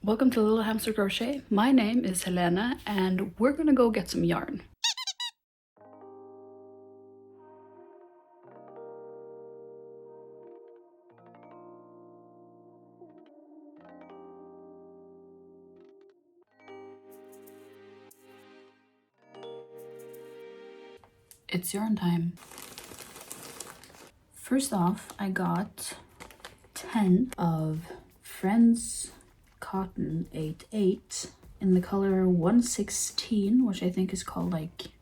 Welcome to Little Hamster Crochet. My name is Helena and we're gonna go get some yarn. It's yarn time. First off, I got 10 of Friends Cotton 8/8 in the color 116, which I think is called like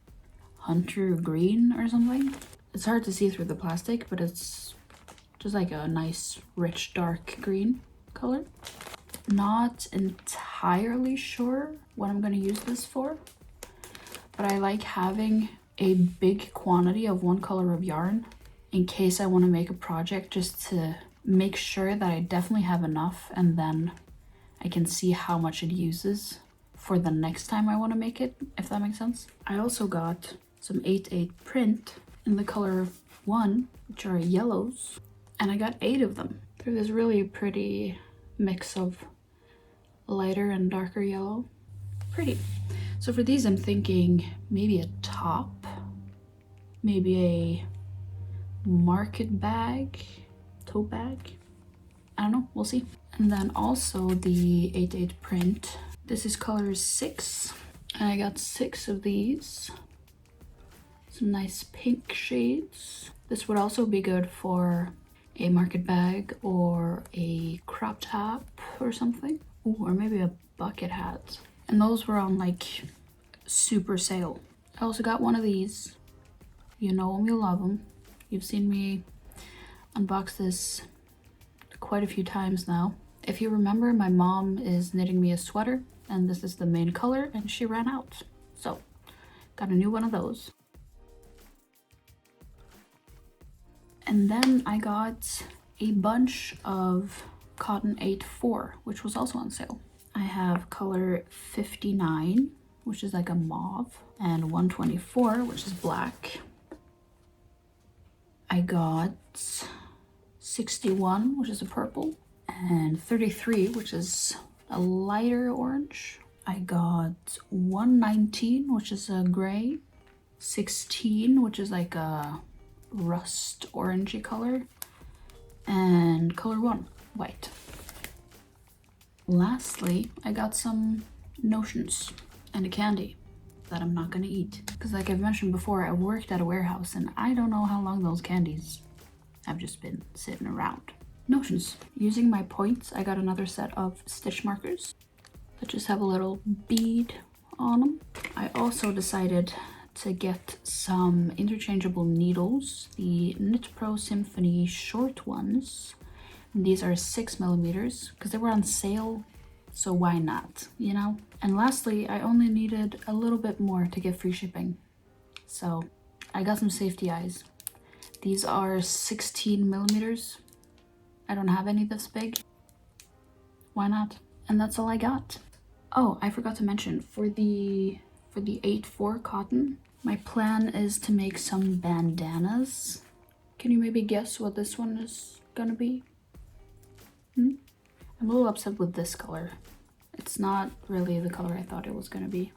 Hunter Green or something. It's hard to see through the plastic, but it's just like a nice rich dark green color. Not entirely sure what I'm going to use this for, but I like having a big quantity of one color of yarn in case I want to make a project, just to make sure that I definitely have enough, and then I can see how much it uses for the next time I want to make it, if that makes sense. I also got some 8/8 print in the color 1, which are yellows, and I got 8 of them. They're this really pretty mix of lighter and darker yellow. Pretty. So for these I'm thinking maybe a top, maybe a market bag, tote bag. I don't know, we'll see. And then also the 8/8 print. This is color 6, and I got 6 of these. Some nice pink shades. This would also be good for a market bag or a crop top or something. Ooh, or maybe a bucket hat. And those were on like super sale. I also got one of these. You know them, you love them. You've seen me unbox this quite a few times now. If you remember, my mom is knitting me a sweater, and this is the main color, and she ran out. So, got a new one of those. And then I got a bunch of Cotton 8/4, which was also on sale. I have color 59, which is like a mauve, and 124, which is black. I got 61, which is a purple, and 33, which is a lighter orange. I got 119, which is a gray, 16, which is like a rust orangey color, and color 1, white. Lastly, I got some notions and a candy that I'm not gonna eat, because like I've mentioned before, I worked at a warehouse and I don't know how long those candies have just been sitting around. Notions. Using my points, I got another set of stitch markers that just have a little bead on them. I also decided to get some interchangeable needles, the Knit Pro Symphony short ones. And these are 6mm because they were on sale, so why not, you know? And lastly, I only needed a little bit more to get free shipping, so I got some safety eyes. These are 16mm. I don't have any this big. Why not? And that's all I got. Oh, I forgot to mention, for the 8/4 cotton, my plan is to make some bandanas. Can you maybe guess what this one is gonna be? I'm a little upset with this color. It's not really the color I thought it was gonna be.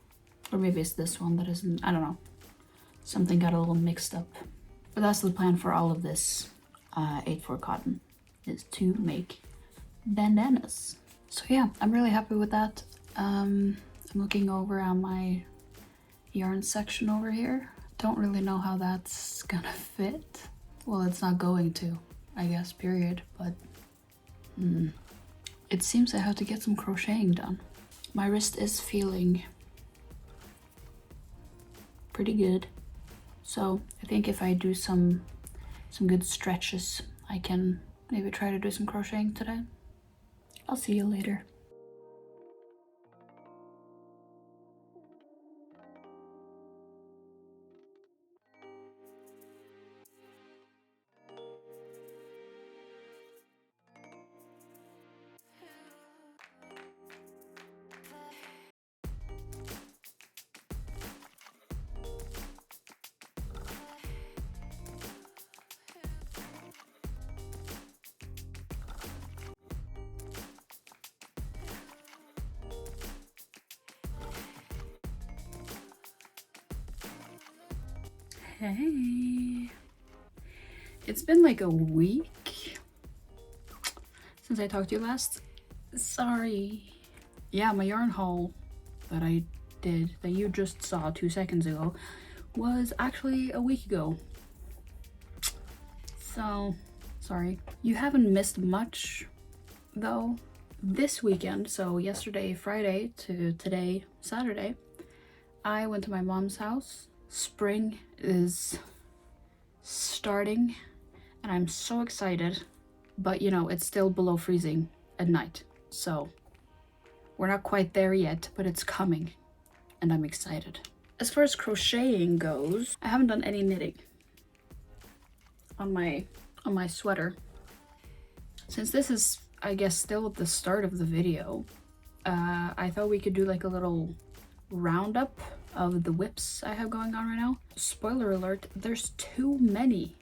Or maybe it's this one that isn't, I don't know. Something got a little mixed up. But that's the plan for all of this 8/4 cotton, is to make bandanas. So yeah, I'm really happy with that. I'm looking over on my yarn section over here. Don't really know how that's gonna fit. Well, it's not going to, I guess, period, but it seems I have to get some crocheting done. My wrist is feeling pretty good, so I think if I do some good stretches, I can maybe try to do some crocheting today. I'll see you later. Hey. It's been like a week since I talked to you last. Sorry. Yeah, my yarn haul that I did, that you just saw 2 seconds ago, was actually a week ago. So, sorry. You haven't missed much though. This weekend, so yesterday Friday to today Saturday, I went to my mom's house. Spring is starting and I'm so excited, but you know, it's still below freezing at night, so we're not quite there yet, but it's coming and I'm excited. As far as crocheting goes, I haven't done any knitting on my sweater. Since this is, I guess, still at the start of the video, I thought we could do like a little roundup of the whips I have going on right now. Spoiler alert, there's too many.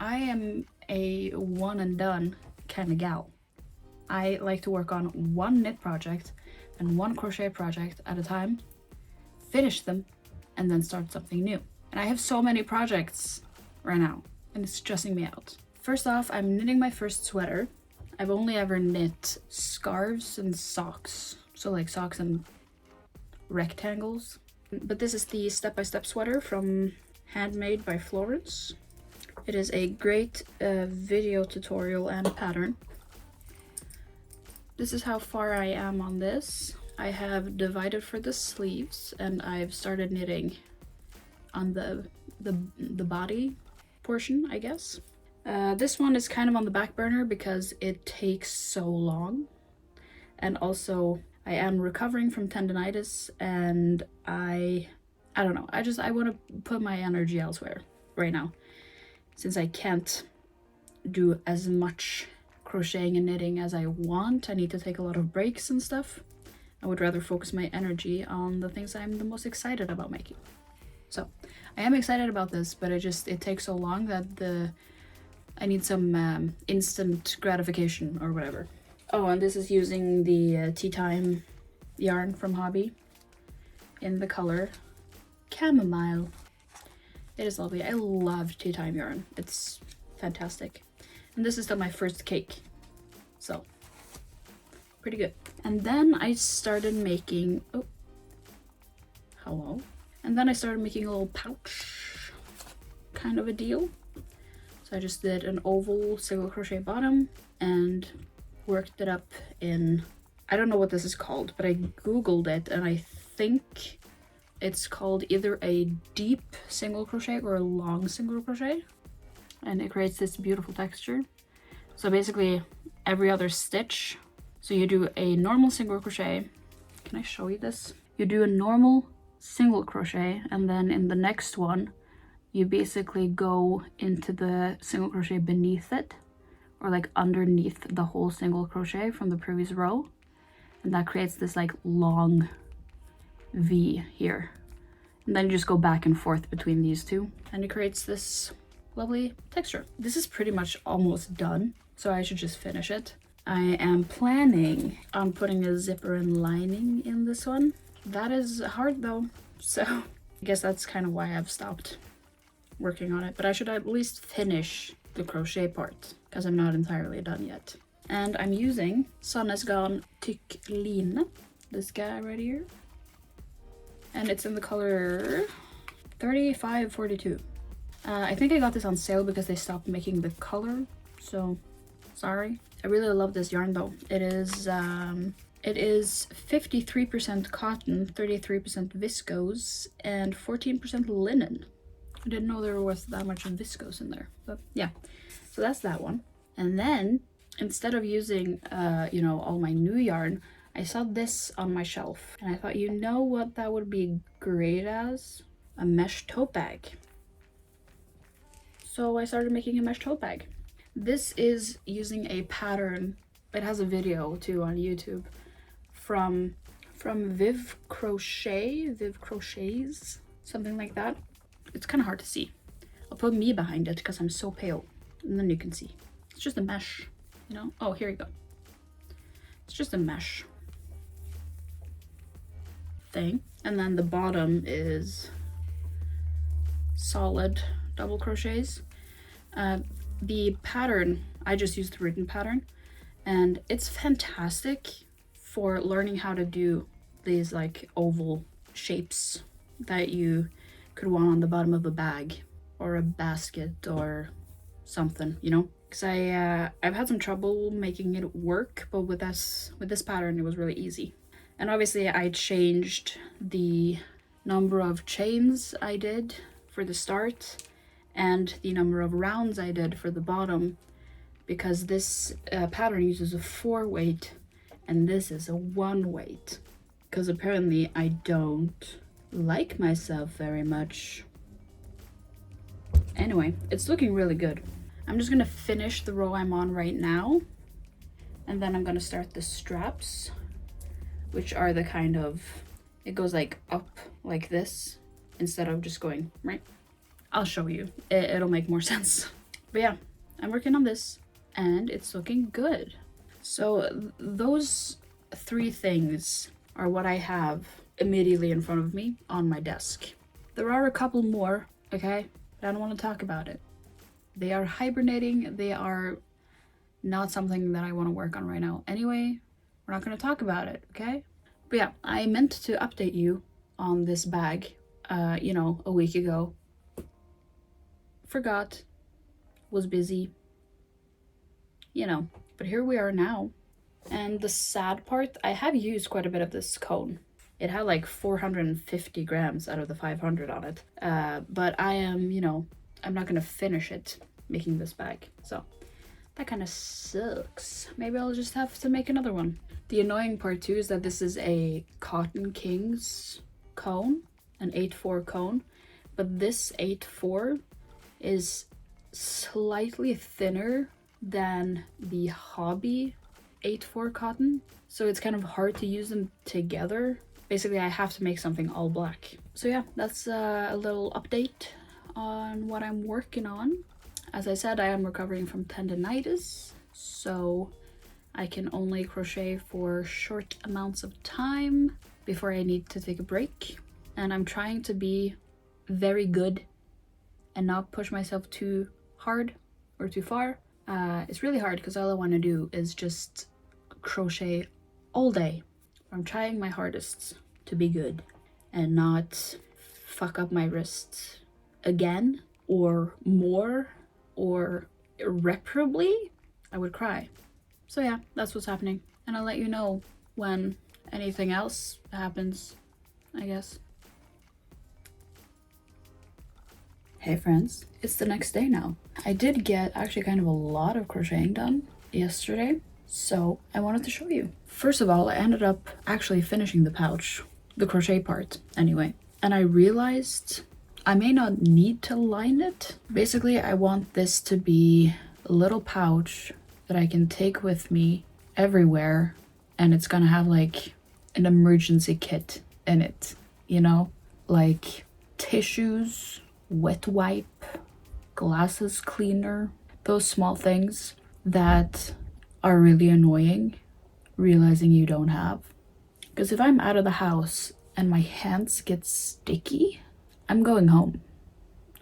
I am a one and done kind of gal. I like to work on one knit project and one crochet project at a time, finish them, and then start something new. And I have so many projects right now, and it's stressing me out. First off, I'm knitting my first sweater. I've only ever knit scarves and socks, so like socks and rectangles. But this is the step-by-step sweater from Handmade by Florence. It is a great video tutorial and pattern. This is how far I am on this. I have divided for the sleeves and I've started knitting on the body portion, I guess. This one is kind of on the back burner because it takes so long, and also I am recovering from tendonitis and I don't know, I want to put my energy elsewhere right now. Since I can't do as much crocheting and knitting as I want, I need to take a lot of breaks and stuff. I would rather focus my energy on the things I'm the most excited about making. So I am excited about this, but it takes so long that I need some instant gratification or whatever. Oh, and this is using the Tea Time yarn from Hobby in the color Chamomile. It is lovely. I love Tea Time yarn. It's fantastic. And this is still my first cake, so pretty good. And then I started making, oh, hello. And then I started making a little pouch kind of a deal. So I just did an oval single crochet bottom and worked it up in, I don't know what this is called, but I googled it and I think it's called either a deep single crochet or a long single crochet, and it creates this beautiful texture. So basically every other stitch, so you do a normal single crochet. Can I show you this? You do a normal single crochet, and then in the next one you basically go into the single crochet beneath it, or like underneath the whole single crochet from the previous row, and that creates this like long V here. And then you just go back and forth between these two and it creates this lovely texture. This is pretty much almost done, so I should just finish it. I am planning on putting a zipper and lining in this one. That is hard though, so I guess that's kind of why I've stopped working on it, but I should at least finish the crochet part because I'm not entirely done yet. And I'm using Sannes Garn Tyck Line, this guy right here, and it's in the color 3542. I think I got this on sale because they stopped making the color, so sorry. I really love this yarn though. It is 53% cotton, 33% viscose, and 14% linen. I didn't know there was that much viscose in there, but yeah. So that's that one. And then instead of using you know, all my new yarn, I saw this on my shelf and I thought, you know what that would be great as? A mesh tote bag. So I started making a mesh tote bag. This is using a pattern, it has a video too on YouTube, from Viv Crochets, something like that. It's kind of hard to see. I'll put me behind it because I'm so pale, and then you can see. It's just a mesh, you know? Oh, here you go. It's just a mesh thing. And then the bottom is solid double crochets. The pattern, I just used the written pattern, and it's fantastic for learning how to do these like oval shapes that you could want on the bottom of a bag or a basket or something, you know? Because I've had some trouble making it work, but with this pattern it was really easy. And obviously I changed the number of chains I did for the start and the number of rounds I did for the bottom, because this pattern uses a 4 weight and this is a 1 weight, because apparently I don't like myself very much. Anyway, it's looking really good. I'm just gonna finish the row I'm on right now, and then I'm gonna start the straps, which are the kind of, it goes like up like this instead of just going right. I'll show you, it'll make more sense. But yeah, I'm working on this and it's looking good. So those 3 things are what I have immediately in front of me on my desk. There are a couple more, okay, but I don't want to talk about it. They are hibernating. They are not something that I want to work on right now. Anyway, we're not going to talk about it, okay? But yeah, I meant to update you on this bag, you know, a week ago. Forgot, was busy, you know, but here we are now. And the sad part, I have used quite a bit of this cone. It had like 450 grams out of the 500 on it. But I am, you know, I'm not gonna finish it making this bag. So that kind of sucks. Maybe I'll just have to make another one. The annoying part too is that this is a Cotton Kings cone, an 8/4 cone. But this 8/4 is slightly thinner than the Hobby 8/4 cotton, so it's kind of hard to use them together. Basically, I have to make something all black. So yeah, that's a little update on what I'm working on. As I said, I am recovering from tendinitis, so I can only crochet for short amounts of time before I need to take a break. And I'm trying to be very good and not push myself too hard or too far. It's really hard because all I want to do is just crochet all day. I'm trying my hardest to be good and not fuck up my wrists again or more or irreparably. I would cry. So yeah, that's what's happening. And I'll let you know when anything else happens, I guess. Hey friends, it's the next day now. I did get actually kind of a lot of crocheting done yesterday, so I wanted to show you. First of all, I ended up actually finishing the pouch, the crochet part anyway, and I realized I may not need to line it. Basically, I want this to be a little pouch that I can take with me everywhere, and it's gonna have like an emergency kit in it, you know, like tissues, wet wipe, glasses cleaner, those small things that are really annoying realizing you don't have. Because if I'm out of the house and my hands get sticky, I'm going home,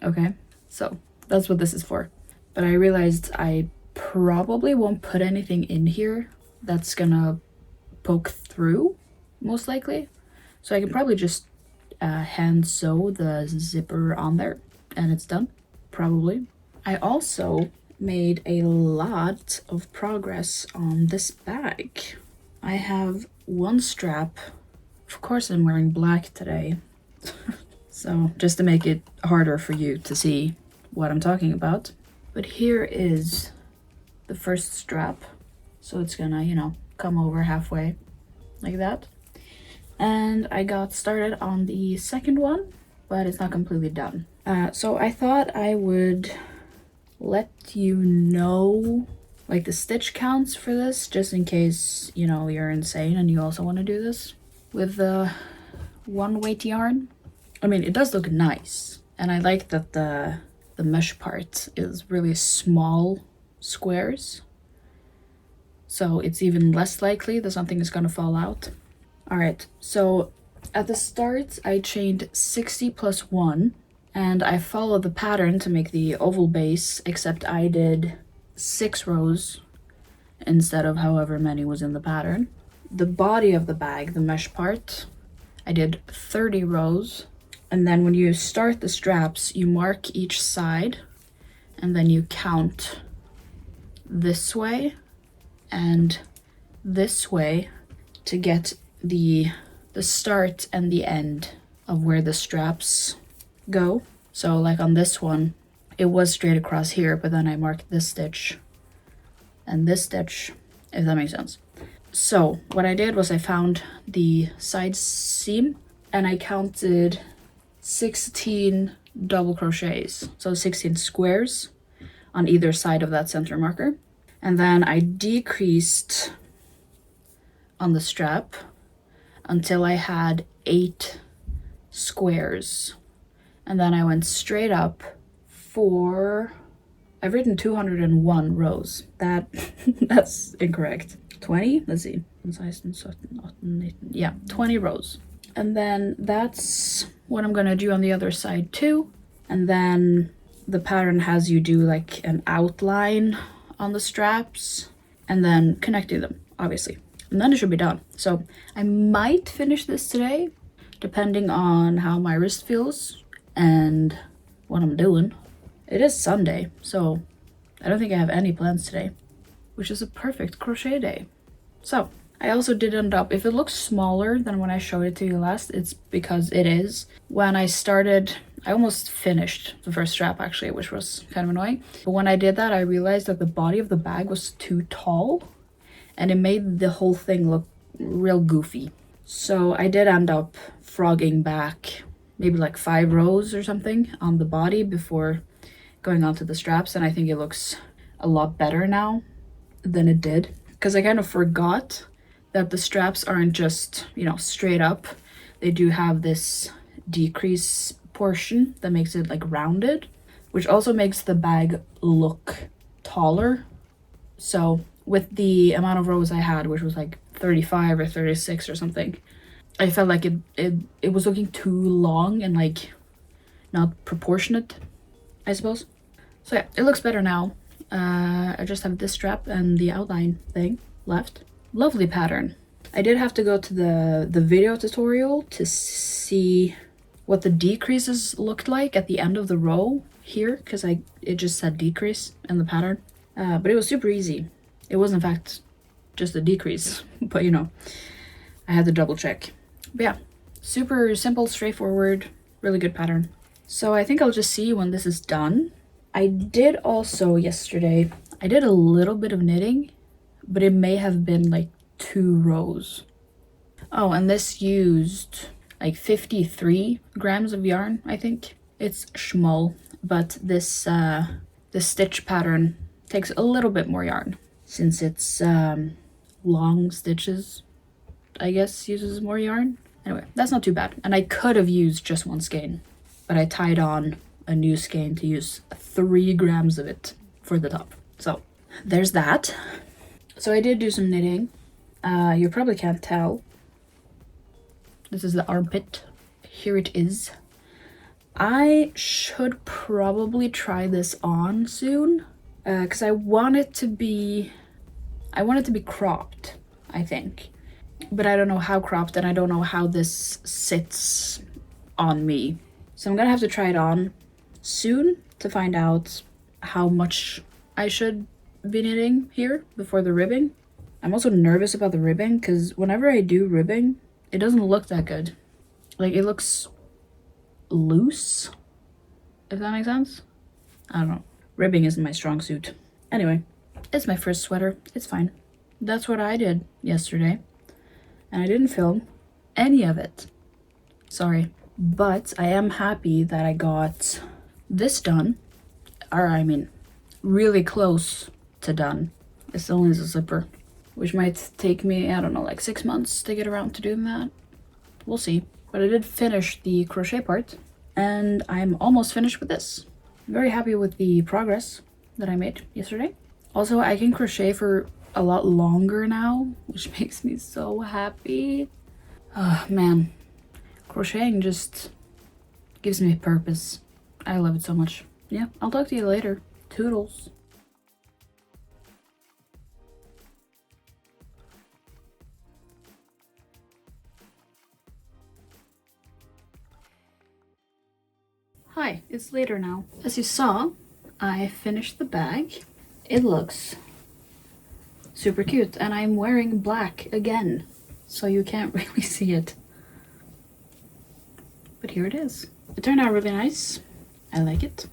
okay? So that's what this is for. But I realized I probably won't put anything in here that's gonna poke through, most likely. So I can probably just hand sew the zipper on there and it's done, probably. I also made a lot of progress on this bag. I have one strap. Of course I'm wearing black today. So just to make it harder for you to see what I'm talking about. But here is the first strap. So it's gonna, you know, come over halfway like that. And I got started on the second one, but it's not completely done. So I thought I would let you know like the stitch counts for this, just in case, you know, you're insane and you also want to do this with the 1 weight yarn. I mean, it does look nice, and I like that the mesh part is really small squares, so it's even less likely that something is gonna fall out. All right, so at the start I chained 60 plus 1, And I followed the pattern to make the oval base, except I did 6 rows instead of however many was in the pattern. The body of the bag, the mesh part, I did 30 rows. And then when you start the straps, you mark each side and then you count this way and this way to get the start and the end of where the straps go. So like on this one, it was straight across here, but then I marked this stitch and this stitch, if that makes sense. So what I did was I found the side seam and I counted 16 double crochets, so 16 squares on either side of that center marker. And then I decreased on the strap until I had 8 squares. And then I went straight up for, I've written 201 rows. That's incorrect. 20? Let's see. Yeah, 20 rows. And then that's what I'm gonna do on the other side too. And then the pattern has you do like an outline on the straps and then connecting them, obviously. And then it should be done. So I might finish this today, depending on how my wrist feels and what I'm doing. It is Sunday, so I don't think I have any plans today, which is a perfect crochet day. So I also did end up, if it looks smaller than when I showed it to you last, it's because it is. When I started, I almost finished the first strap actually, which was kind of annoying. But when I did that, I realized that the body of the bag was too tall and it made the whole thing look real goofy. So I did end up frogging back maybe like 5 rows or something on the body before going on to the straps. And I think it looks a lot better now than it did. Because I kind of forgot that the straps aren't just, you know, straight up. They do have this decrease portion that makes it like rounded, which also makes the bag look taller. So with the amount of rows I had, which was like 35 or 36 or something, I felt like it was looking too long and like not proportionate, I suppose. So yeah, it looks better now. I just have this strap and the outline thing left. Lovely pattern. I did have to go to the video tutorial to see what the decreases looked like at the end of the row here, because it just said decrease in the pattern. But it was super easy. It was in fact just a decrease, but you know, I had to double check. But yeah, super simple, straightforward, really good pattern. So I think I'll just see when this is done. I did also yesterday, I did a little bit of knitting, but it may have been like 2 rows. Oh, and this used like 53 grams of yarn, I think. It's small, but this stitch pattern takes a little bit more yarn since it's long stitches, I guess, uses more yarn. Anyway, that's not too bad. And I could have used just 1 skein, but I tied on a new skein to use 3 grams of it for the top. So there's that. So I did do some knitting. You probably can't tell. This is the armpit. Here it is. I should probably try this on soon because I want it to be cropped, I think. But I don't know how cropped and I don't know how this sits on me. So I'm gonna have to try it on soon to find out how much I should be knitting here before the ribbing. I'm also nervous about the ribbing because whenever I do ribbing, it doesn't look that good. Like, it looks loose, if that makes sense. I don't know. Ribbing isn't my strong suit. Anyway, it's my first sweater. It's fine. That's what I did yesterday. And I didn't film any of it. Sorry. But I am happy that I got this done. Or, I mean, really close to done. It still needs a zipper, which might take me, I don't know, like 6 months to get around to doing that. We'll see. But I did finish the crochet part, and I'm almost finished with this. I'm very happy with the progress that I made yesterday. Also, I can crochet for a lot longer now, which makes me so happy. Oh man, crocheting just gives me purpose. I love it so much. Yeah, I'll talk to you later. Toodles. Hi, it's later now. As you saw, I finished the bag. It looks super cute, and I'm wearing black again, so you can't really see it. But here it is. It turned out really nice. I like it.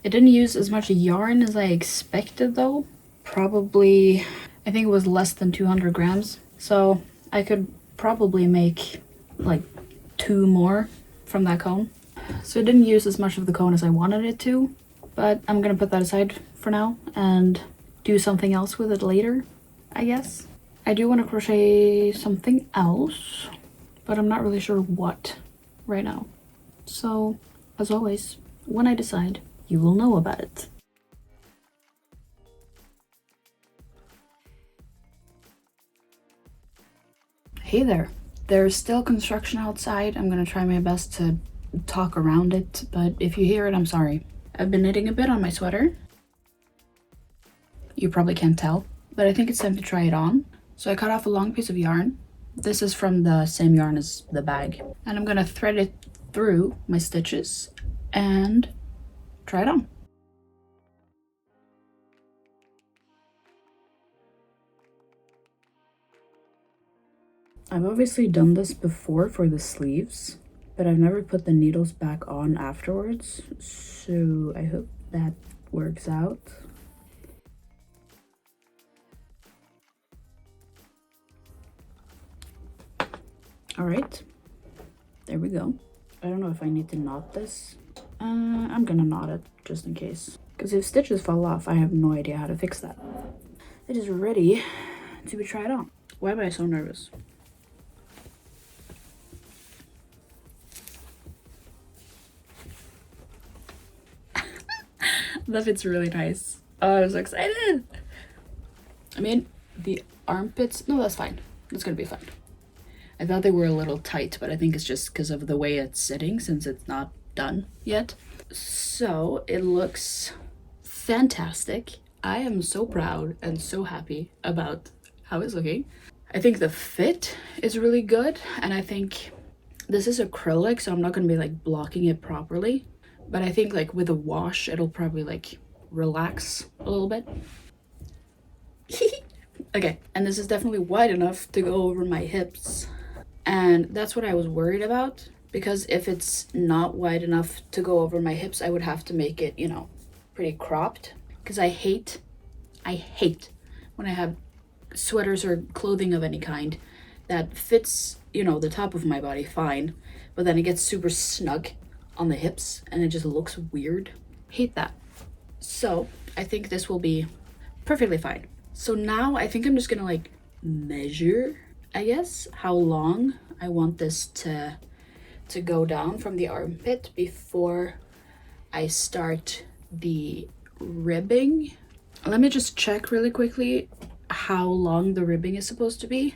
It didn't use as much yarn as I expected though. Probably, I think it was less than 200 grams. So I could probably make like 2 more from that cone. So it didn't use as much of the cone as I wanted it to, but I'm gonna put that aside for now and do something else with it later, I guess. I do want to crochet something else, but I'm not really sure what right now. So, as always, when I decide, you will know about it. Hey there. There's still construction outside. I'm gonna try my best to talk around it, but if you hear it, I'm sorry. I've been knitting a bit on my sweater. You probably can't tell, but I think it's time to try it on. So I cut off a long piece of yarn. This is from the same yarn as the bag. And I'm gonna thread it through my stitches and try it on. I've obviously done this before for the sleeves, but I've never put the needles back on afterwards, so I hope that works out. All right, there we go. I don't know if I need to knot this. I'm gonna knot it just in case, because if stitches fall off, I have no idea how to fix that. It is ready to be tried on. Why am I so nervous? That fits really nice. Oh, I'm so excited. I mean, the armpits, no, that's fine. That's gonna be fine. I thought they were a little tight, but I think it's just because of the way it's sitting since it's not done yet. So it looks fantastic. I am so proud and so happy about how it's looking. I think the fit is really good, and I think this is acrylic, so I'm not going to be like blocking it properly, but I think like with a wash it'll probably like relax a little bit. Okay, and this is definitely wide enough to go over my hips, and that's what I was worried about, because if it's not wide enough to go over my hips, I would have to make it, you know, pretty cropped, because I hate when I have sweaters or clothing of any kind that fits, you know, the top of my body fine, but then it gets super snug on the hips and it just looks weird. Hate that. So I think this will be perfectly fine. So now I think I'm just gonna like measure, I guess, how long I want this to go down from the armpit before I start the ribbing. Let me just check really quickly how long the ribbing is supposed to be.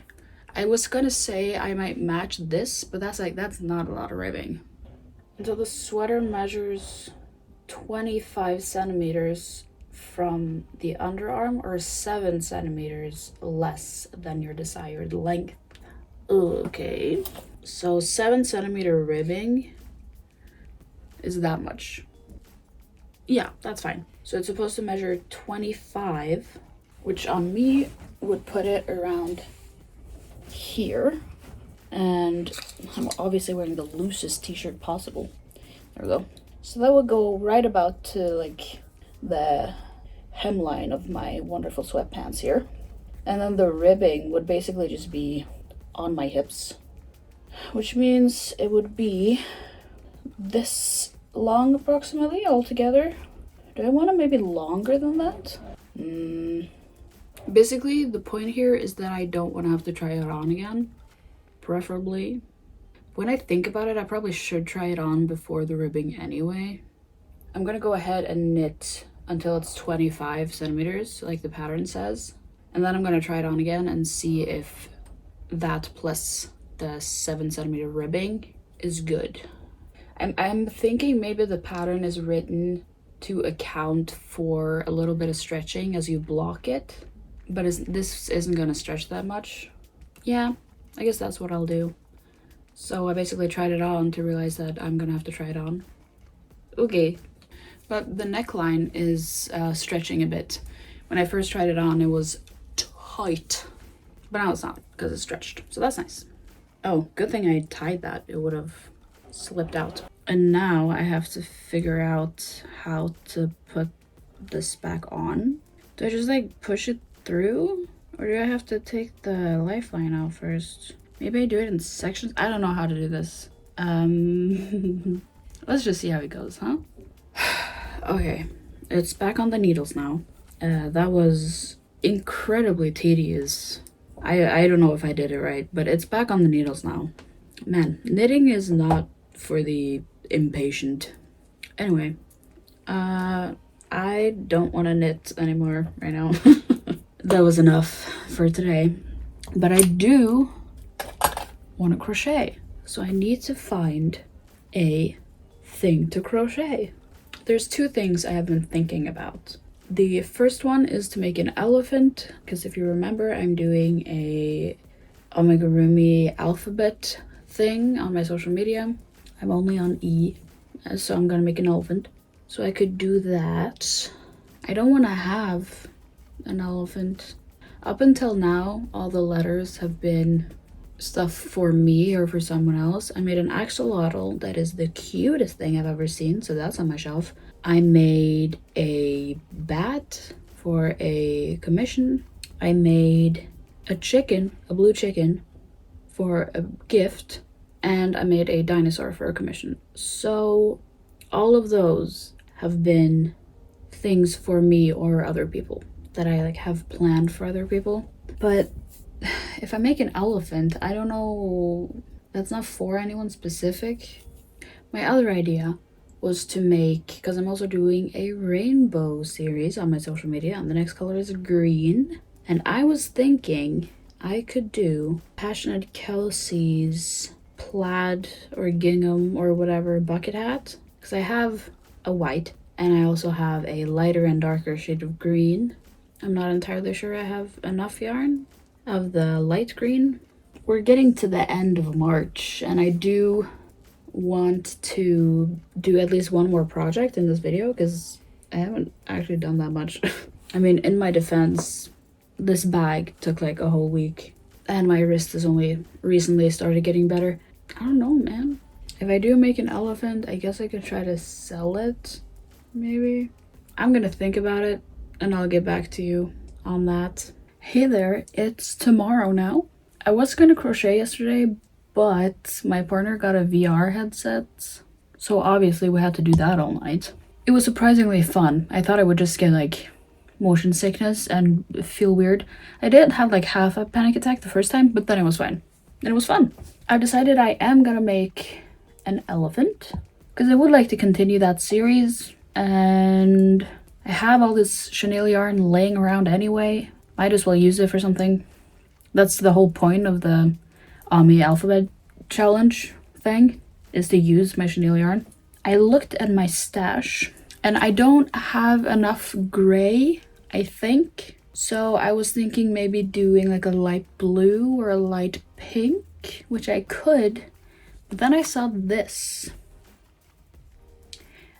I was gonna say I might match this, but that's not a lot of ribbing. And so the sweater measures 25 centimeters from the underarm, or 7 centimeters less than your desired length. Okay, so 7 centimeter ribbing is that much. Yeah, that's fine. So it's supposed to measure 25, which on me would put it around here. And I'm obviously wearing the loosest t-shirt possible. There we go. So that would go right about to like the hemline of my wonderful sweatpants here. And then the ribbing would basically just be on my hips, which means it would be this long approximately altogether. Do I want to maybe longer than that? Basically, the point here is that I don't want to have to try it on again, preferably. When I think about it, I probably should try it on before the ribbing anyway. I'm gonna go ahead and knit until it's 25 centimeters, like the pattern says. And then I'm gonna try it on again and see if that plus the 7 centimeter ribbing is good. I'm thinking maybe the pattern is written to account for a little bit of stretching as you block it, but this isn't gonna stretch that much. Yeah, I guess that's what I'll do. So I basically tried it on to realize that I'm gonna have to try it on. Okay, but the neckline is stretching a bit. When I first tried it on, it was tight, but now it's not because it's stretched, so that's nice. Oh, good thing I tied that. It would have slipped out. And now I have to figure out how to put this back on. Do I just like push it through, or do I have to take the lifeline out first? Maybe I do it in sections. I don't know how to do this. Let's just see how it goes, huh? Okay, it's back on the needles now. That was incredibly tedious. I don't know if I did it right, but it's back on the needles now. Man, knitting is not for the impatient. Anyway, I don't want to knit anymore right now. That was enough for today. But I do want to crochet. So I need to find a thing to crochet. There's two things I have been thinking about. The first one is to make an elephant, because if you remember, I'm doing a Amigurumi alphabet thing on my social media. I'm only on E, so I'm gonna make an elephant. So I could do that. I don't want to have an elephant. Up until now, all the letters have been stuff for me or for someone else. I made an axolotl that is the cutest thing I've ever seen, so that's on my shelf. I made a bat for a commission. I made a chicken, a blue chicken, for a gift, and I made a dinosaur for a commission. So all of those have been things for me or other people that I like have planned for other people. But if I make an elephant, I don't know, that's not for anyone specific. My other idea was to make, because I'm also doing a rainbow series on my social media, and the next color is green. And I was thinking I could do Passionate Kelsey's plaid or gingham or whatever bucket hat, because I have a white and I also have a lighter and darker shade of green. I'm not entirely sure I have enough yarn of the light green. We're getting to the end of March, and I do want to do at least one more project in this video because I haven't actually done that much. I mean, in my defense, this bag took like a whole week and my wrist has only recently started getting better. I don't know, man. If I do make an elephant, I guess I could try to sell it, maybe. I'm gonna think about it and I'll get back to you on that. Hey there, it's tomorrow now. I was gonna crochet yesterday, but my partner got a VR headset, so obviously we had to do that all night. It was surprisingly fun. I thought I would just get like motion sickness and feel weird. I did have like half a panic attack the first time, but then it was fine. And it was fun. I've decided I am gonna make an elephant because I would like to continue that series, and I have all this chenille yarn laying around anyway. Might as well use it for something. That's the whole point of the Ami alphabet challenge thing, is to use my chenille yarn. I looked at my stash and I don't have enough gray, I think. So I was thinking maybe doing like a light blue or a light pink, which I could. But then I saw this.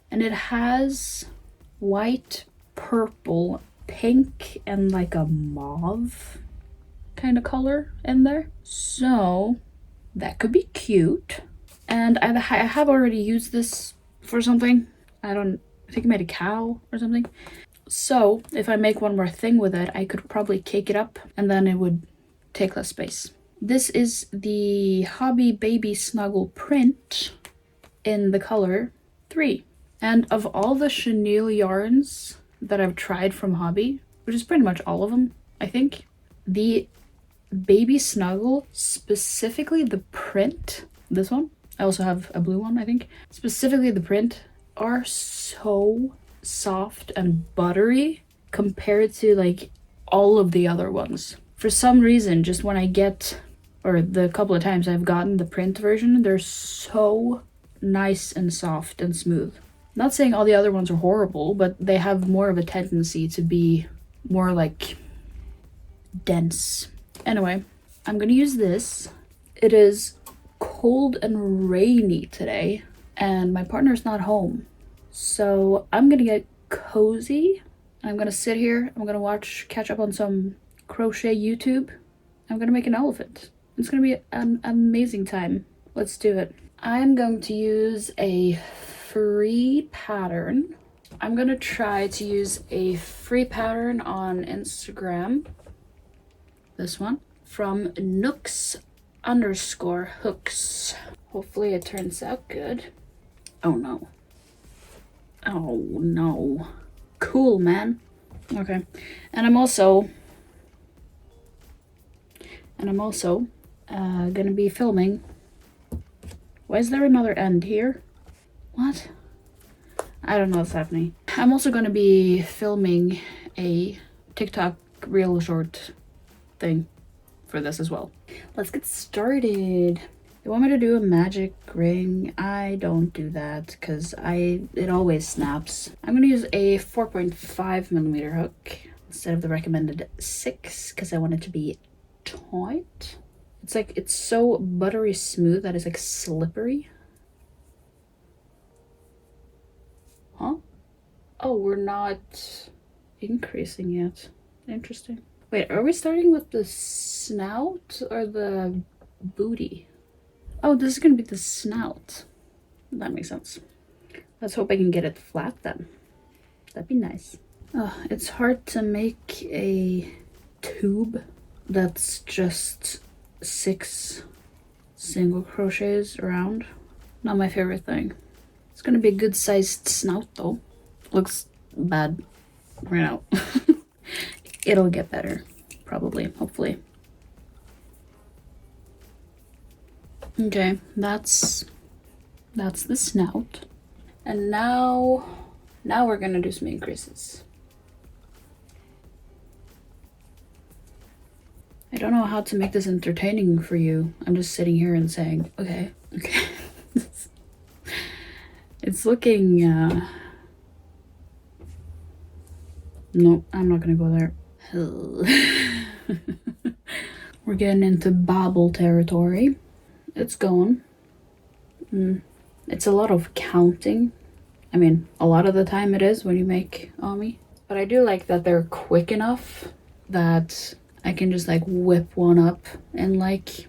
And it has white, purple, pink, and like a mauve kind of color in there. So that could be cute. And I have already used this for something. I think I made a cow or something. So if I make one more thing with it, I could probably cake it up and then it would take less space. This is the Hobby Baby Snuggle print in the color 3. And of all the chenille yarns that I've tried from Hobby, which is pretty much all of them, I think, the Baby Snuggle, specifically the print, this one, I also have a blue one, I think, specifically the print, are so soft and buttery compared to like all of the other ones. For some reason, just when I get, or the couple of times I've gotten the print version, they're so nice and soft and smooth. Not saying all the other ones are horrible, but they have more of a tendency to be more like dense. Anyway, I'm gonna use this. It is cold and rainy today, and my partner's not home. So I'm gonna get cozy. I'm gonna sit here. I'm gonna catch up on some crochet YouTube. I'm gonna make an elephant. It's gonna be an amazing time. Let's do it. I'm going to use a free pattern. I'm gonna try to use a free pattern on Instagram. This one from nooks_hooks. Hopefully it turns out good. Oh no. Oh no. Cool, man. Okay. And I'm also gonna be filming. Why is there another end here? What? I don't know what's happening. I'm also gonna be filming a TikTok reel short thing for this as well. Let's get started. You want me to do a magic ring? I don't do that because it always snaps. I'm gonna use a 4.5mm hook instead of the recommended 6 because I want it to be tight. It's so buttery smooth that it's like slippery. Huh? Oh, we're not increasing yet. Interesting. Wait, are we starting with the snout or the booty? Oh, this is gonna be the snout. That makes sense. Let's hope I can get it flat then. That'd be nice. Oh, it's hard to make a tube that's just 6 single crochets around. Not my favorite thing. It's gonna be a good sized snout though. Looks bad right now. It'll get better, probably, hopefully. Okay, that's the snout. And now we're gonna do some increases. I don't know how to make this entertaining for you. I'm just sitting here and saying, okay. It's looking, no, I'm not gonna go there. We're getting into bobble territory. It's going. It's a lot of counting. I mean, a lot of the time it is when you make Ami. But I do like that they're quick enough that I can just like whip one up in like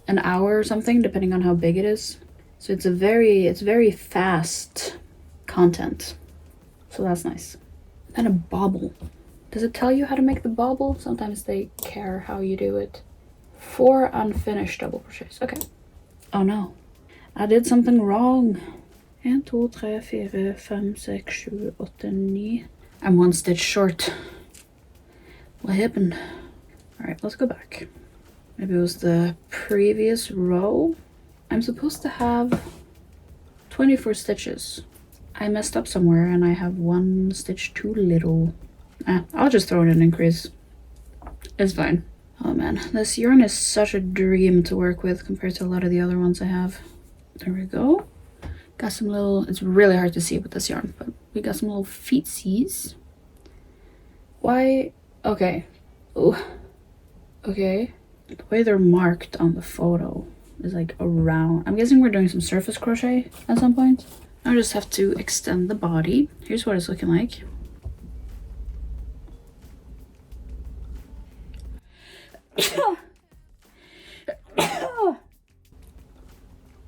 an hour or something, depending on how big it is. So it's very fast content. So that's nice. And a bobble. Does it tell you how to make the bobble? Sometimes they care how you do it. 4 unfinished double crochets. Okay. Oh no. I did something wrong. 1, 2, 3, 4, 5, 6, 7, 8, 9. I'm 1 stitch short. What happened? Alright, let's go back. Maybe it was the previous row. I'm supposed to have 24 stitches. I messed up somewhere and I have 1 stitch too little. I'll just throw in an increase. It's fine. Oh man, this yarn is such a dream to work with compared to a lot of the other ones I have. There we go. Got some little, it's really hard to see with this yarn, but we got some little feetsies. Why? Okay. Oh, okay. The way they're marked on the photo is like around. I'm guessing we're doing some surface crochet at some point. I just have to extend the body. Here's what it's looking like.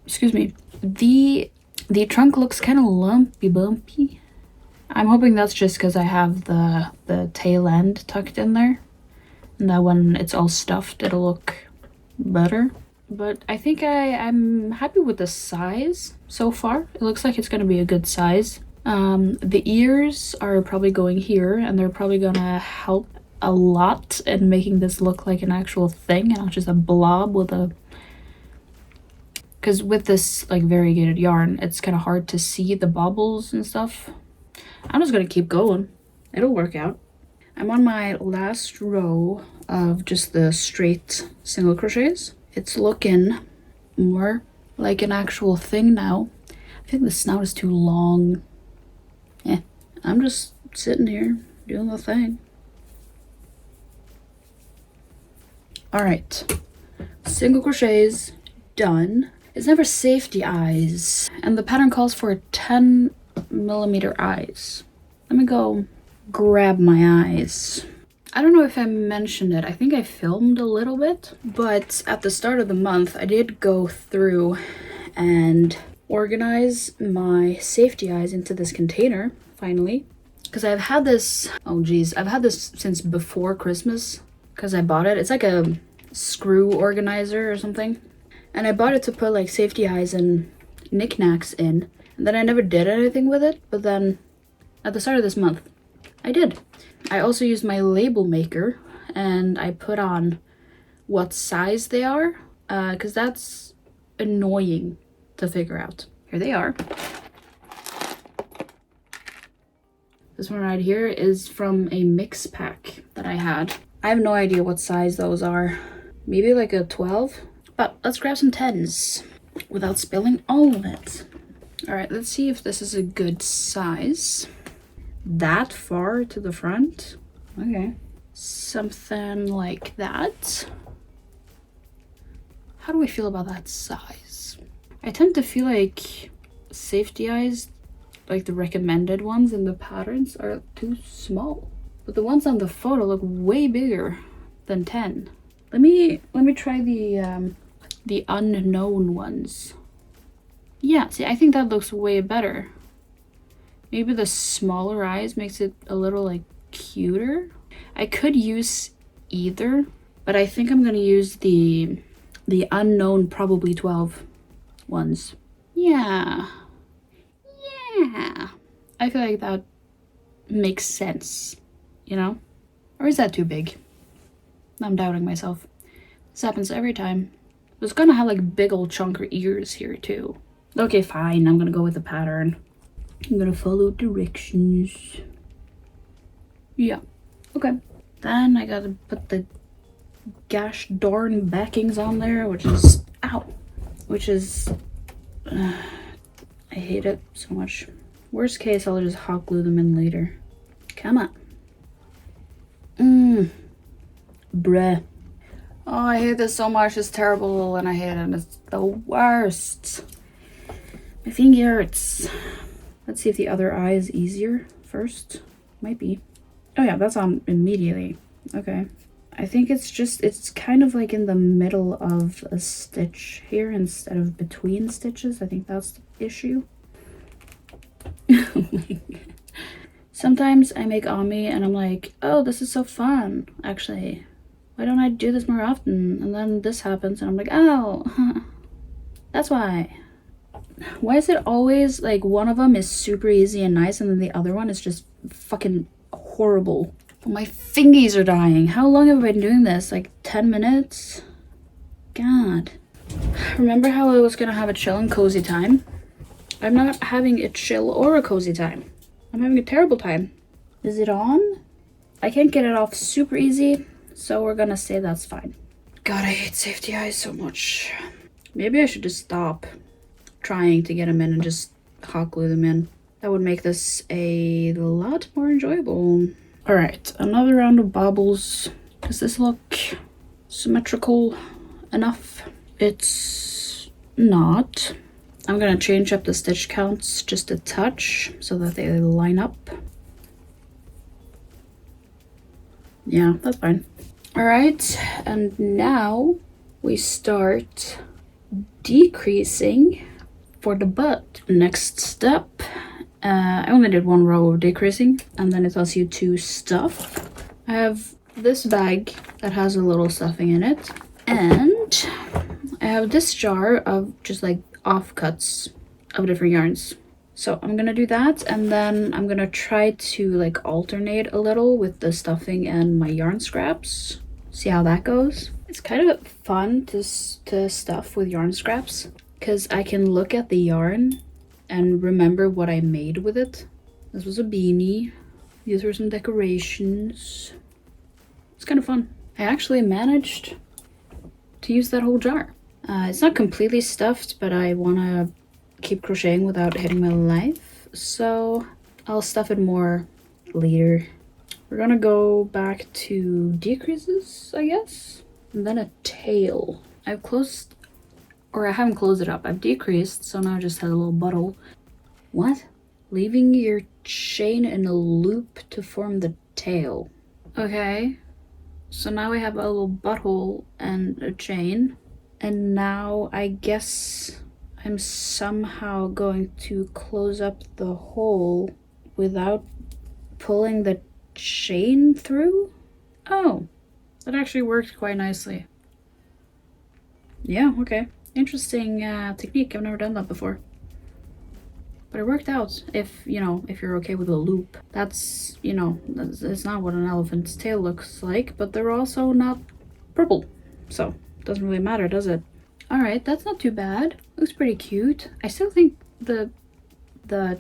Excuse me. The trunk looks kind of lumpy bumpy. I'm hoping that's just because I have the tail end tucked in there, and that when it's all stuffed it'll look better. But I think I'm happy with the size so far. It looks like it's gonna be a good size. The ears are probably going here, and they're probably gonna help a lot in making this look like an actual thing and not just a blob with a... Because with this like variegated yarn, it's kind of hard to see the bobbles and stuff. I'm just gonna keep going. It'll work out. I'm on my last row of just the straight single crochets. It's looking more like an actual thing now. I think the snout is too long. Yeah, I'm just sitting here doing the thing. All right, single crochets done. It's never safety eyes, and the pattern calls for 10mm eyes. Let me go grab my eyes. I don't know if I mentioned it. I think I filmed a little bit, but at the start of the month, I did go through and organize my safety eyes into this container, finally. Because I've had this, oh geez, I've had this since before Christmas, because I bought it. It's like a screw organizer or something. And I bought it to put like safety eyes and knickknacks in. And then I never did anything with it, but then at the start of this month, I did. I also used my label maker and I put on what size they are, because that's annoying to figure out. Here they are. This one right here is from a mix pack that I had. I have no idea what size those are. Maybe like a 12? But let's grab some 10s without spilling all of it. All right, let's see if this is a good size. That far to the front. Okay. Something like that. How do we feel about that size? I tend to feel like safety eyes, like the recommended ones in the patterns, are too small. But the ones on the photo look way bigger than 10. Let me try the unknown ones. Yeah, see, I think that looks way better. Maybe the smaller eyes makes it a little like cuter. I could use either, but I think I'm gonna use the unknown, probably 12 ones. Yeah. I feel like that makes sense, you know? Or is that too big? I'm doubting myself. This happens every time. It's gonna have like big old chunker ears here too. Okay, fine, I'm gonna go with the pattern. I'm gonna follow directions. Yeah, okay. Then I gotta put the gosh darn backings on there, which is, ow, which is, I hate it so much. Worst case, I'll just hot glue them in later. Come on. Bruh. Oh, I hate this so much. It's terrible and I hate it. It's the worst. My finger hurts. Let's see if the other eye is easier first. Might be. Oh yeah, that's on immediately. Okay. I think it's kind of like in the middle of a stitch here instead of between stitches. I think that's the issue. Oh my God. Sometimes I make Ami and I'm like, oh, this is so fun. Actually, why don't I do this more often? And then this happens and I'm like, oh, that's why. Why is it always like one of them is super easy and nice and then the other one is just fucking horrible? My fingies are dying. How long have I been doing this? Like 10 minutes? God. Remember how I was gonna have a chill and cozy time? I'm not having a chill or a cozy time. I'm having a terrible time. Is it on? I can't get it off super easy, so we're gonna say that's fine. God, I hate safety eyes so much. Maybe I should just stop trying to get them in and just hot glue them in. That would make this a lot more enjoyable. All right, another round of bobbles. Does this look symmetrical enough? It's not. I'm gonna change up the stitch counts just a touch so that they line up. Yeah, that's fine. All right, and now we start decreasing for the butt. Next step, I only did one row of decreasing and then it tells you to stuff. I have this bag that has a little stuffing in it and I have this jar of just like offcuts of different yarns. So I'm gonna do that and then I'm gonna try to like alternate a little with the stuffing and my yarn scraps. See how that goes. It's kind of fun to stuff with yarn scraps because I can look at the yarn and remember what I made with it. This was a beanie. These were some decorations. It's kind of fun. I actually managed to use that whole jar. It's not completely stuffed, but I want to keep crocheting without hitting my life, so I'll stuff it more later. We're gonna go back to decreases, I guess, and then a tail. I've closed, or I haven't closed it up. I've decreased, so now it just has a little buttle. What? Leaving your chain in a loop to form the tail. Okay, so now we have a little butthole and a chain, and now I guess I'm somehow going to close up the hole without pulling the chain through? Oh, that actually worked quite nicely. Yeah, okay. Interesting technique. I've never done that before. But it worked out if, you know, if you're okay with a loop. That's, you know, it's not what an elephant's tail looks like, but they're also not purple. So, it doesn't really matter, does it? Alright, that's not too bad. Looks pretty cute. I still think the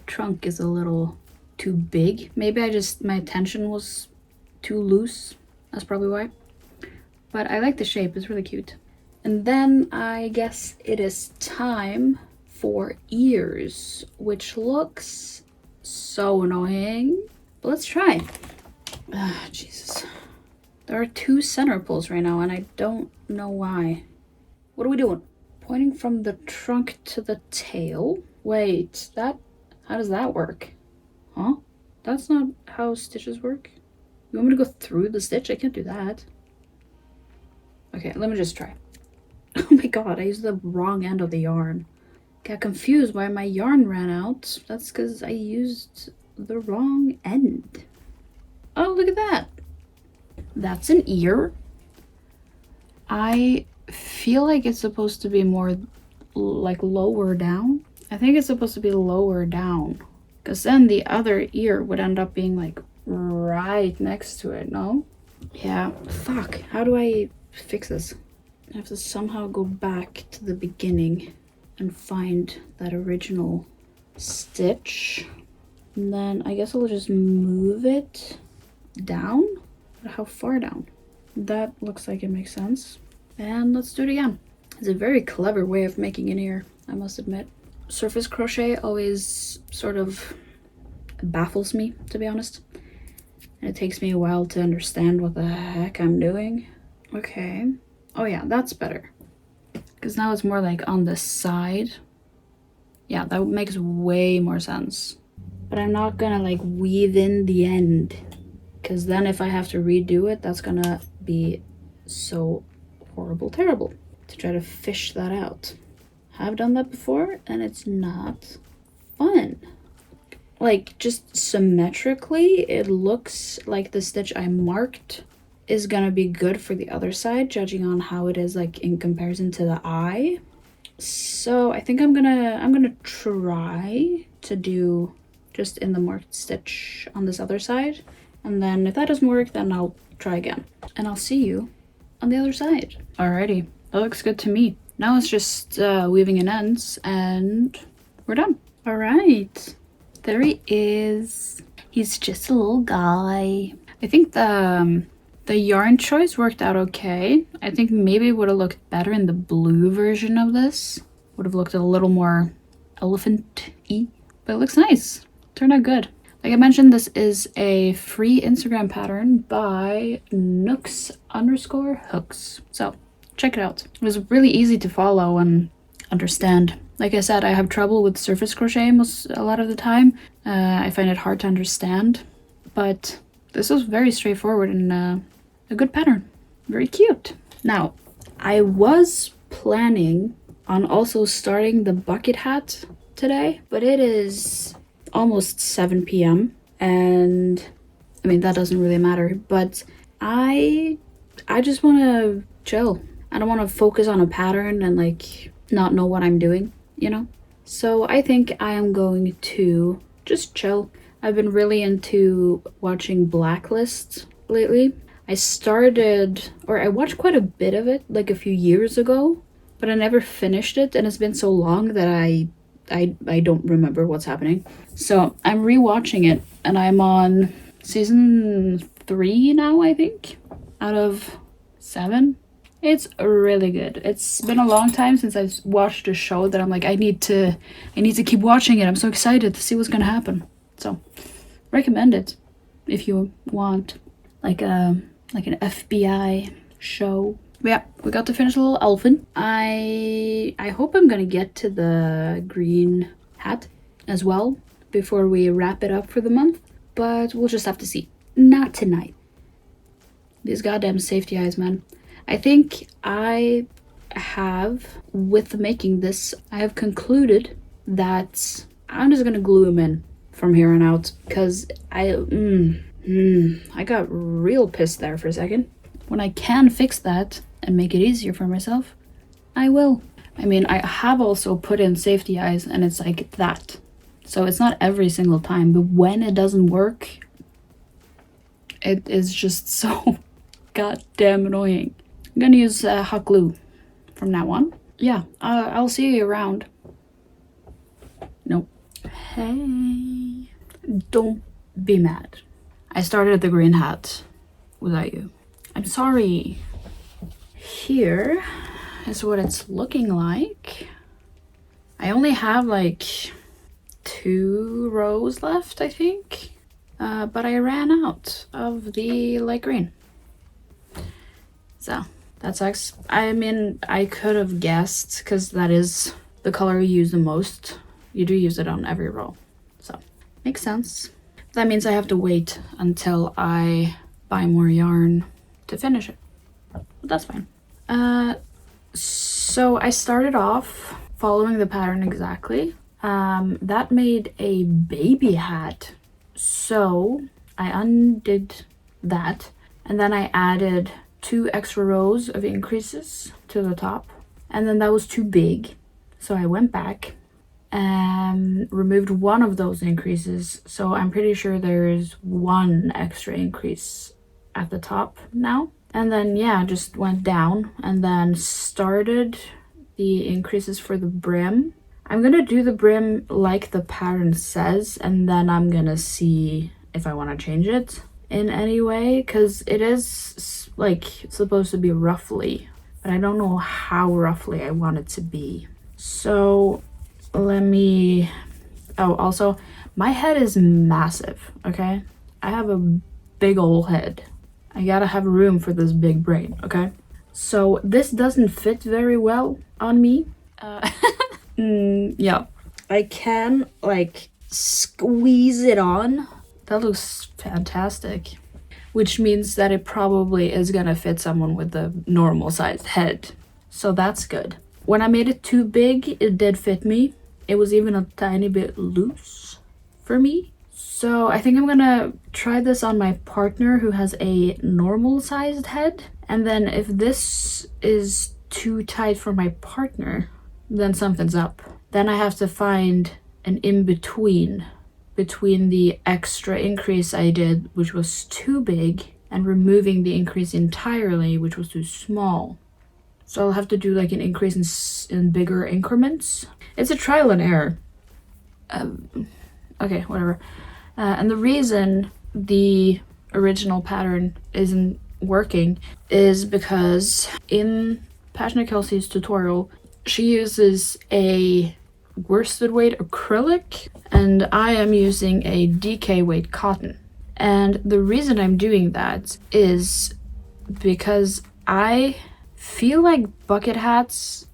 trunk is a little too big. Maybe my tension was too loose. That's probably why. But I like the shape, it's really cute. And then I guess it is time for ears, which looks so annoying. But let's try. Ah, Jesus. There are 2 center pulls right now, and I don't know why. What are we doing? Pointing from the trunk to the tail? Wait, how does that work? Huh? That's not how stitches work. You want me to go through the stitch? I can't do that. Okay, let me just try. Oh my god, I used the wrong end of the yarn. Got confused why my yarn ran out. That's because I used the wrong end. Oh, look at that. That's an ear. I feel like it's supposed to be more like lower down. I think it's supposed to be lower down. Because then the other ear would end up being like right next to it, no? Yeah, fuck. How do I fix this? I have to somehow go back to the beginning and find that original stitch. And then I guess I'll just move it down. But how far down? That looks like it makes sense. And let's do it again. It's a very clever way of making an ear, I must admit. Surface crochet always sort of baffles me, to be honest. And it takes me a while to understand what the heck I'm doing. Okay. Oh yeah, that's better. Because now it's more like on the side. Yeah, that makes way more sense. But I'm not gonna like weave in the end. Because then if I have to redo it, that's gonna be so horrible, terrible. To try to fish that out. I've done that before and it's not fun. Like, just symmetrically, it looks like the stitch I marked is gonna be good for the other side, judging on how it is like in comparison to the eye. So I think I'm gonna try to do just in the marked stitch on this other side, and then if that doesn't work, then I'll try again, and I'll see you on the other side. Alrighty, that looks good to me. Now it's just weaving in ends, and we're done. All right, there he is. He's just a little guy. I think the yarn choice worked out okay. I think maybe it would have looked better in the blue version of this. Would have looked a little more elephant-y, but it looks nice. Turned out good. Like I mentioned, this is a free Instagram pattern by nooks_hooks. So check it out. It was really easy to follow and understand. Like I said, I have trouble with surface crochet a lot of the time. I find it hard to understand, but this was very straightforward and a good pattern. Very cute. Now, I was planning on also starting the bucket hat today, but it is almost 7 p.m. and I mean, that doesn't really matter, but I just want to chill. I don't want to focus on a pattern and like not know what I'm doing, you know? So I think I am going to just chill. I've been really into watching Blacklist lately. I watched quite a bit of it like a few years ago, but I never finished it, and it's been so long that I don't remember what's happening. So I'm rewatching it, and I'm on season 3 now, I think, out of 7. It's really good. It's been a long time since I've watched a show that I'm like, I need to keep watching it. I'm so excited to see what's gonna happen. So recommend it if you want like an FBI show. But yeah, we got to finish a little elephant. I hope I'm gonna get to the green hat as well before we wrap it up for the month, but we'll just have to see. Not tonight. These goddamn safety eyes, man. I think I have, with making this, I have concluded that I'm just gonna glue them in from here on out, because I got real pissed there for a second. When I can fix that and make it easier for myself, I will. I mean, I have also put in safety eyes and it's like that. So it's not every single time, but when it doesn't work, it is just so goddamn annoying. I'm gonna use hot glue from now on. Yeah, I'll see you around. Nope. Hey, don't be mad. I started the green hat without you. I'm sorry. Here is what it's looking like. I only have like 2 rows left, I think. But I ran out of the light green. So that sucks. I mean, I could have guessed, because that is the color you use the most. You do use it on every row. So makes sense. That means I have to wait until I buy more yarn to finish it. But that's fine. So I started off following the pattern exactly. That made a baby hat. So I undid that, and then I added 2 extra rows of increases to the top, and then that was too big, so I went back and removed one of those increases. So I'm pretty sure there is 1 extra increase at the top now. And then yeah, just went down and then started the increases for the brim. I'm gonna do the brim like the pattern says, and then I'm gonna see if I want to change it in any way, because it is like supposed to be roughly, but I don't know how roughly I want it to be. So let me, oh, also my head is massive, okay? I have a big old head. I gotta have room for this big brain, okay? So this doesn't fit very well on me. Yeah, I can like squeeze it on. That looks fantastic. Which means that it probably is gonna fit someone with a normal sized head. So that's good. When I made it too big, it did fit me. It was even a tiny bit loose for me. So I think I'm gonna try this on my partner who has a normal sized head. And then if this is too tight for my partner, then something's up. Then I have to find an in-between between the extra increase I did, which was too big, and removing the increase entirely, which was too small. So I'll have to do like an increase in bigger increments. It's a trial and error. Okay, whatever. And the reason the original pattern isn't working is because in Passionate Kelsey's tutorial, she uses a worsted weight acrylic and I am using a DK weight cotton. And the reason I'm doing that is because I feel like bucket hats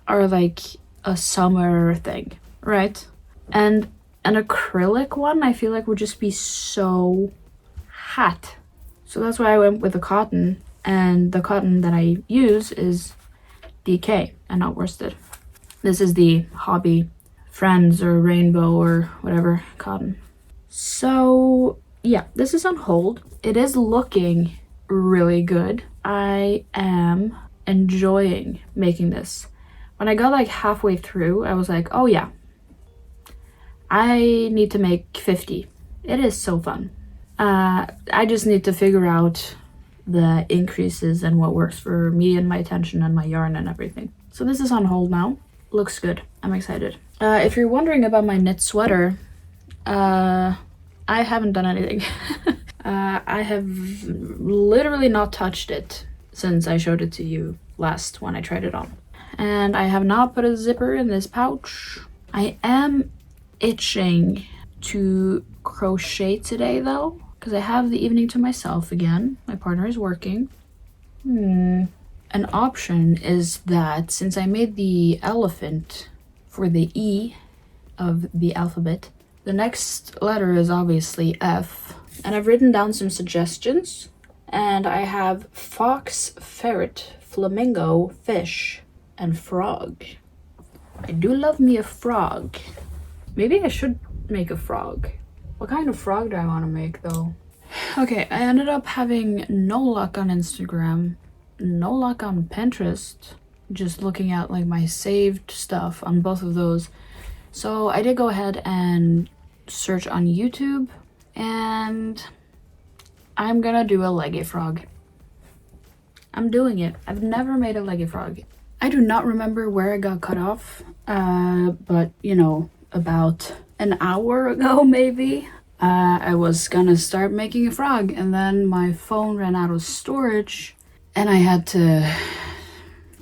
are like a summer thing, right? And an acrylic one I feel like would just be so hot. So that's why I went with the cotton, and the cotton that I use is DK and not worsted. This is the Hobby Friends or Rainbow or whatever cotton. So yeah, this is on hold. It is looking really good. I am enjoying making this. When I got like halfway through, I was like, oh yeah, I need to make 50. It is so fun. I just need to figure out the increases and what works for me and my tension and my yarn and everything. So this is on hold now. Looks good. I'm excited. If you're wondering about my knit sweater, I haven't done anything. I have literally not touched it since I showed it to you last when I tried it on. And I have not put a zipper in this pouch. I am itching to crochet today though, because I have the evening to myself again. My partner is working. An option is that since I made the elephant for the E of the alphabet, the next letter is obviously F. And I've written down some suggestions. And I have fox, ferret, flamingo, fish, and frog. I do love me a frog. Maybe I should make a frog. What kind of frog do I want to make though? Okay, I ended up having no luck on Instagram, no luck on Pinterest, just looking at like my saved stuff on both of those. So I did go ahead and search on YouTube, and I'm gonna do a leggy frog. I'm doing it. I've never made a leggy frog. I do not remember where I got cut off, but you know, about an hour ago maybe, I was gonna start making a frog, and then my phone ran out of storage and I had to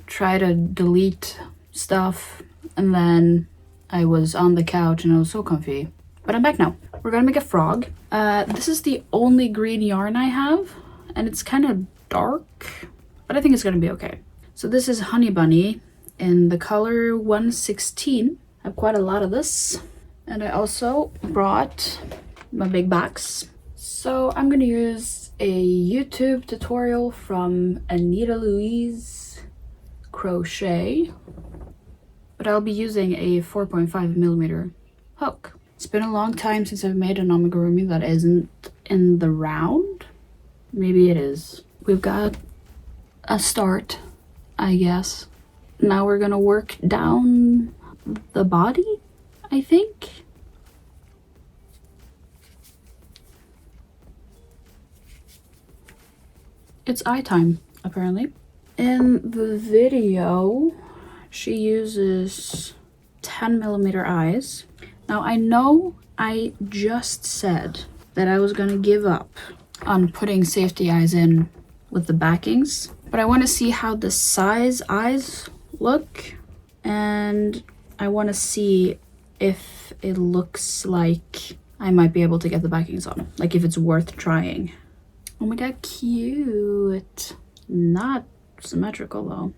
try to delete stuff, and then I was on the couch and I was so comfy. But I'm back now. We're gonna make a frog. This is the only green yarn I have, and it's kind of dark, but I think it's gonna be okay. So this is Honey Bunny in the color 116. I have quite a lot of this. And I also brought my big box. So I'm gonna use a YouTube tutorial from Anita Louise Crochet, but I'll be using a 4.5mm hook. It's been a long time since I've made an amigurumi that isn't in the round. Maybe it is. We've got a start, I guess. Now we're gonna work down the body, I think. It's eye time, apparently. In the video, she uses 10mm eyes. Now I know I just said that I was gonna give up on putting safety eyes in with the backings, but I want to see how the size eyes look, and I want to see if it looks like I might be able to get the backings on, like if it's worth trying. Oh my god, cute. Not symmetrical though.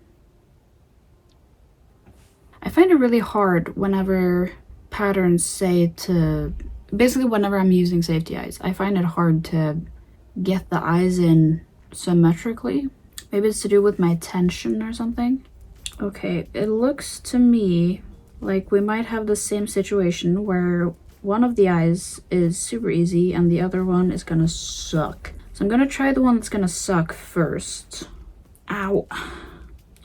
I find it really hard whenever patterns say to, basically whenever I'm using safety eyes, I find it hard to get the eyes in symmetrically. Maybe it's to do with my tension or something. Okay, it looks to me like we might have the same situation where one of the eyes is super easy and the other one is gonna suck. So I'm gonna try the one that's gonna suck first. Ow.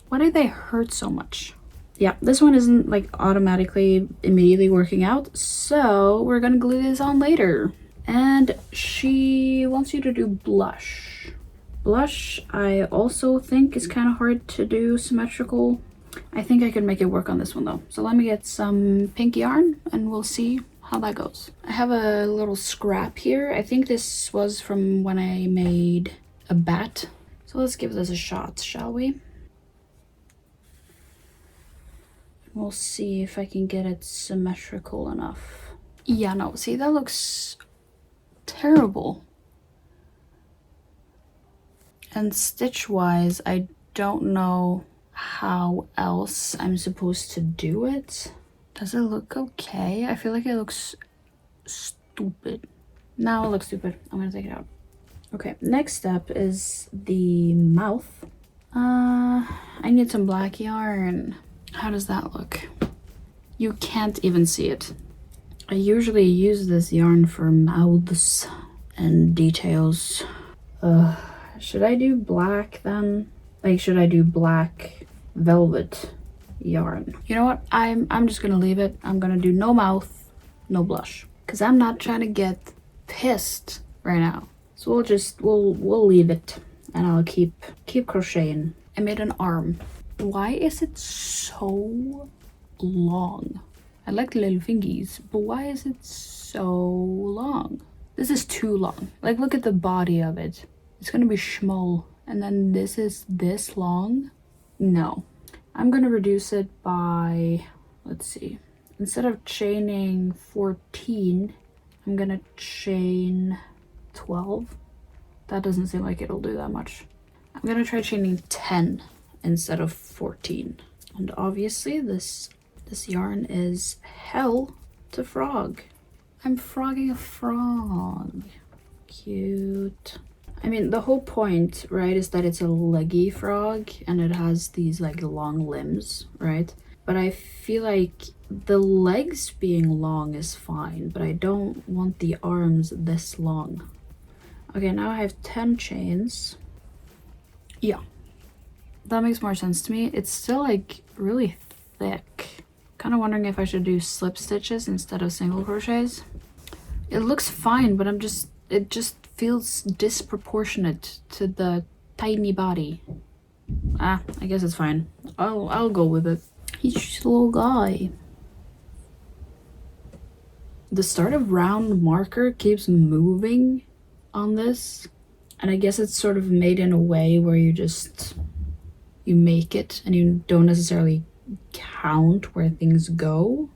Why do they hurt so much? Yeah, this one isn't like automatically immediately working out, so we're gonna glue this on later. And she wants you to do blush. Blush, I also think is kind of hard to do symmetrical. I think I can make it work on this one though. So let me get some pink yarn and we'll see how that goes. I have a little scrap here. I think this was from when I made a bat. So let's give this a shot, shall we? We'll see if I can get it symmetrical enough. Yeah, no, see, that looks terrible. And stitch-wise, I don't know how else I'm supposed to do it. Does it look okay? I feel like it looks stupid. Now it looks stupid. I'm gonna take it out. Okay, next step is the mouth. I need some black yarn. How does that look? You can't even see it. I usually use this yarn for mouths and details. Should I do black then? Like, should I do black velvet yarn? You know what? I'm just gonna leave it. I'm gonna do no mouth, no blush, because I'm not trying to get pissed right now. So we'll leave it, and I'll keep crocheting. I made an arm. Why is it so long? I like the little fingies, but why is it so long? This is too long. Like, look at the body of it. It's gonna be schmoll. And then this is this long. No. I'm gonna reduce it by, let's see, instead of chaining 14, I'm gonna chain 12. That doesn't seem like it'll do that much. I'm gonna try chaining 10 instead of 14. And obviously this yarn is hell to frog. I'm frogging a frog. Cute. I mean, the whole point, right, is that it's a leggy frog and it has these like long limbs, right? But I feel like the legs being long is fine, but I don't want the arms this long. Okay, now I have 10 chains. Yeah, that makes more sense to me. It's still like really thick. Kind of wondering if I should do slip stitches instead of single crochets. It looks fine, but it just feels disproportionate to the tiny body. I guess it's fine. I'll go with it. He's just a little guy. The start of round marker keeps moving on this, and I guess it's sort of made in a way where you make it and you don't necessarily count where things go,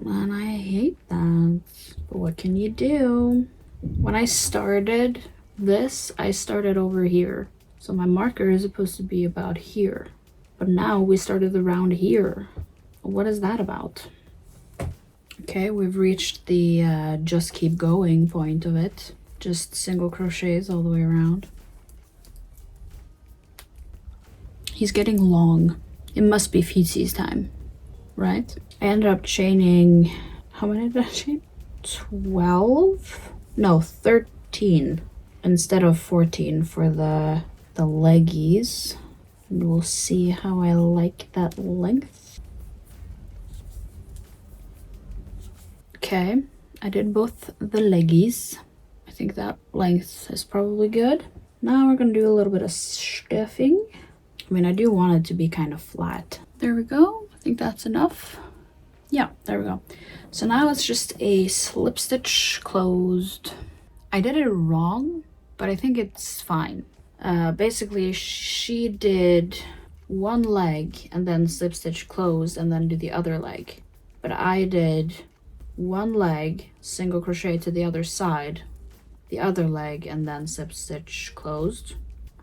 and I hate that, but what can you do? When I started this, I started over here, so my marker is supposed to be about here, but now we started the round here. What is that about? Okay, we've reached the just keep going point of it. Just single crochets all the way around. He's getting long. It must be feetsies time, right? I ended up chaining, how many did I chain? 12? No, 13 instead of 14 for the leggies. And we'll see how I like that length. Okay, I did both the leggies. I think that length is probably good. Now we're gonna do a little bit of stuffing. I mean, I do want it to be kind of flat. There we go. I think that's enough. Yeah, there we go. So now it's just a slip stitch closed. I did it wrong, but I think it's fine. Basically, she did one leg and then slip stitch closed and then do the other leg. But I did one leg, single crochet to the other side, the other leg, and then slip stitch closed.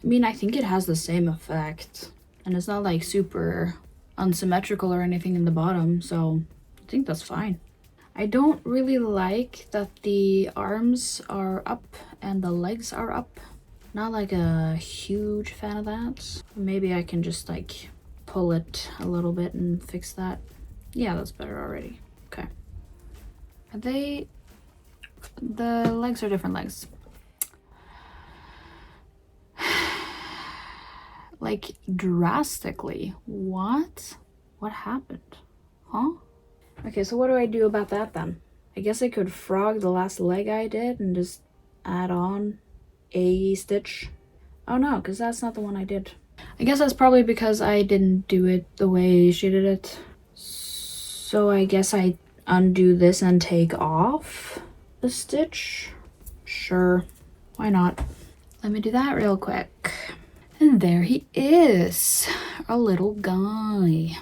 I mean, I think it has the same effect, and it's not like super unsymmetrical or anything in the bottom, so I think that's fine. I don't really like that the arms are up and the legs are up. Not like a huge fan of that. Maybe I can just like pull it a little bit and fix that. Yeah, that's better already. Okay. Are they... the legs are different legs. Like drastically. What happened? Huh? Okay, so what do I do about that then? I guess I could frog the last leg I did and just add on a stitch. Oh no, because that's not the one I did. I guess that's probably because I didn't do it the way she did it. So I guess I undo this and take off the stitch. Sure, why not? Let me do that real quick. And there he is, a little guy.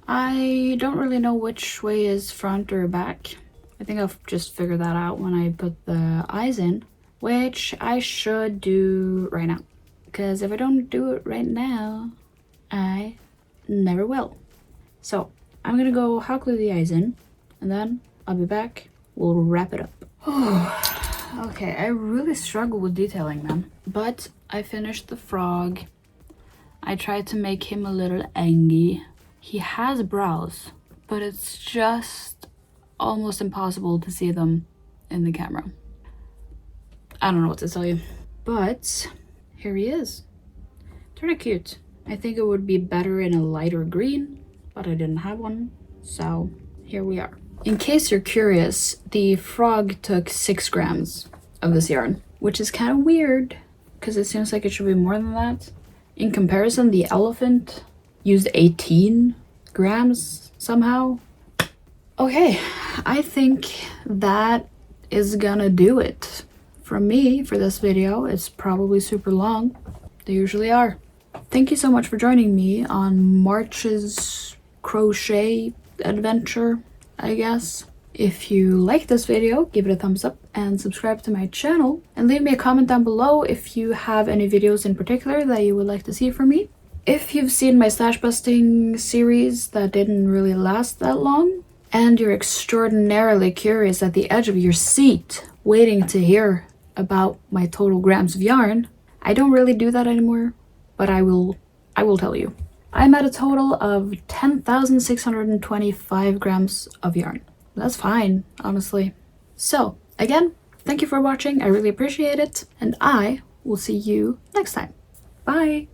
I don't really know which way is front or back. I think I'll just figure that out when I put the eyes in, which I should do right now. Because if I don't do it right now, I never will. So I'm gonna go hot glue the eyes in, and then I'll be back. We'll wrap it up. Okay, I really struggle with detailing them, but I finished the frog. I tried to make him a little angry. He has brows, but it's just almost impossible to see them in the camera. I don't know what to tell you, but here he is. Pretty cute. I think it would be better in a lighter green, but I didn't have one, so here we are. In case you're curious, the frog took 6 grams of this yarn, which is kind of weird because it seems like it should be more than that. In comparison, the elephant used 18 grams somehow. Okay, I think that is gonna do it from me for this video. It's probably super long. They usually are. Thank you so much for joining me on March's crochet adventure, I guess. If you like this video, give it a thumbs up and subscribe to my channel. And leave me a comment down below if you have any videos in particular that you would like to see from me. If you've seen my stash busting series that didn't really last that long, and you're extraordinarily curious at the edge of your seat, waiting to hear about my total grams of yarn, I don't really do that anymore, but I will tell you. I'm at a total of 10,625 grams of yarn. That's fine, honestly. So, again, thank you for watching. I really appreciate it, and I will see you next time. Bye!